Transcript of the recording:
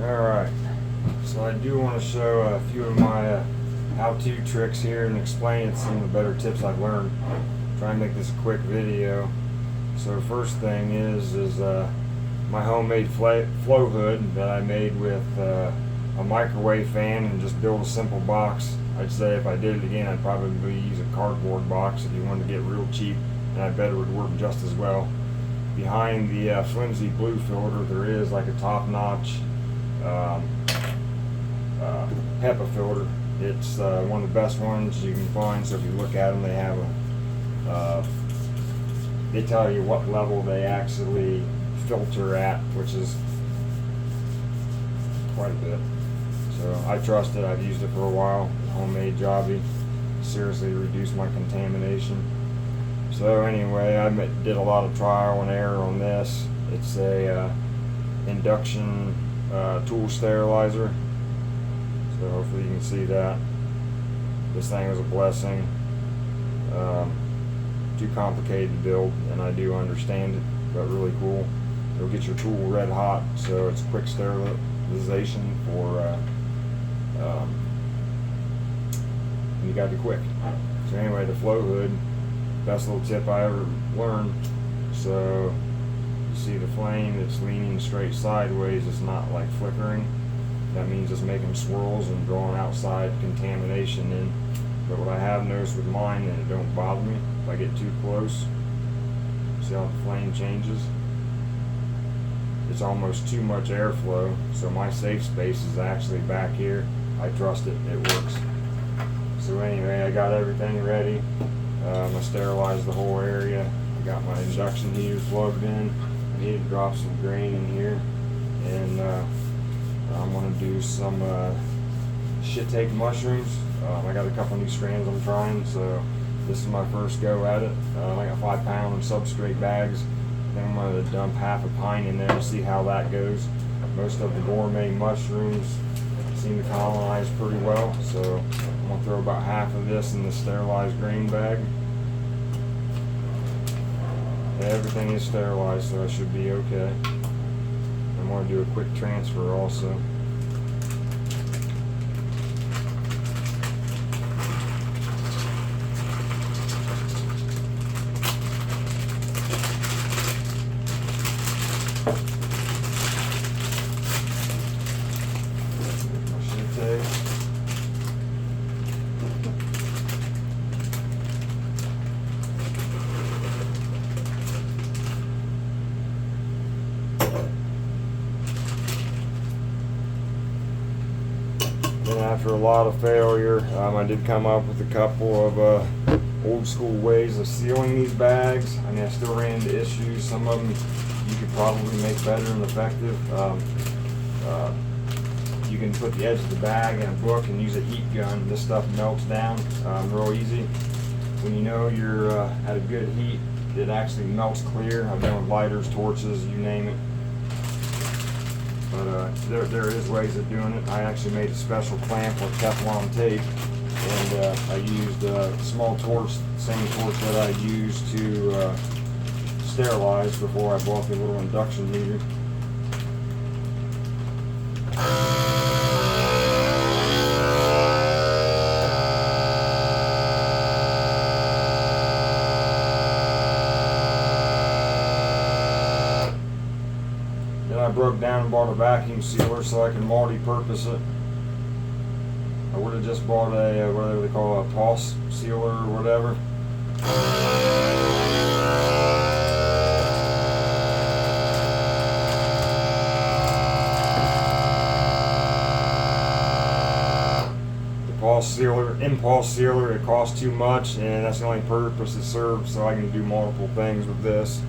Alright, so I do want to show a few of my how-to tricks here and explain some of the better tips I've learned. Try and make this a quick video. So first thing is my homemade Flowhood that I made with a microwave fan and just build a simple box. I'd say if I did it again, I'd probably use a cardboard box if you wanted to get real cheap, and I bet it would work just as well. Behind the flimsy blue filter, there is like a top-notch HEPA filter. It's one of the best ones you can find. So if you look at them, they have they tell you what level they actually filter at, which is quite a bit. So I trust it. I've used it for a while. Homemade jobby. Seriously reduced my contamination. So anyway, I did a lot of trial and error on this. It's a Induction tool sterilizer. So hopefully you can see that. This thing is a blessing. Too complicated to build, and I do understand it, but really cool. It'll get your tool red hot, so it's quick sterilization for you got to be quick. So anyway, the Flowhood, best little tip I ever learned. So you see the flame, it's leaning straight sideways, it's not like flickering. That means it's making swirls and drawing outside contamination in. But what I have noticed with mine, and it don't bother me if I get too close, see how the flame changes? It's almost too much airflow, so my safe space is actually back here. I trust it, it works. So anyway, I got everything ready. I sterilized the whole area. I got my induction heater plugged in. I need to drop some grain in here, and I'm going to do some shit-take mushrooms. I got a couple new strands I'm trying, so this is my first go at it. I got 5-pound substrate bags. Then I'm going to dump half a pint in there and see how that goes. Most of the gourmet mushrooms seem to colonize pretty well, so I'm going to throw about half of this in the sterilized grain bag. Everything is sterilized, so I should be okay. I'm going to do a quick transfer also. After a lot of failure, I did come up with a couple of old school ways of sealing these bags. I mean, I still ran into issues. Some of them you could probably make better and effective. You can put the edge of the bag in a book and use a heat gun. This stuff melts down real easy. When you know you're at a good heat, it actually melts clear. I've done with lighters, torches, you name it. But there is ways of doing it. I actually made a special clamp with Teflon tape, and I used a small torch, same torch that I used to sterilize before I bought the little induction heater. I broke down and bought a vacuum sealer so I can multi-purpose it. I would have just bought a, whatever they call a pulse sealer or whatever. The pulse sealer, impulse sealer, it costs too much, and that's the only purpose it serves, so I can do multiple things with this.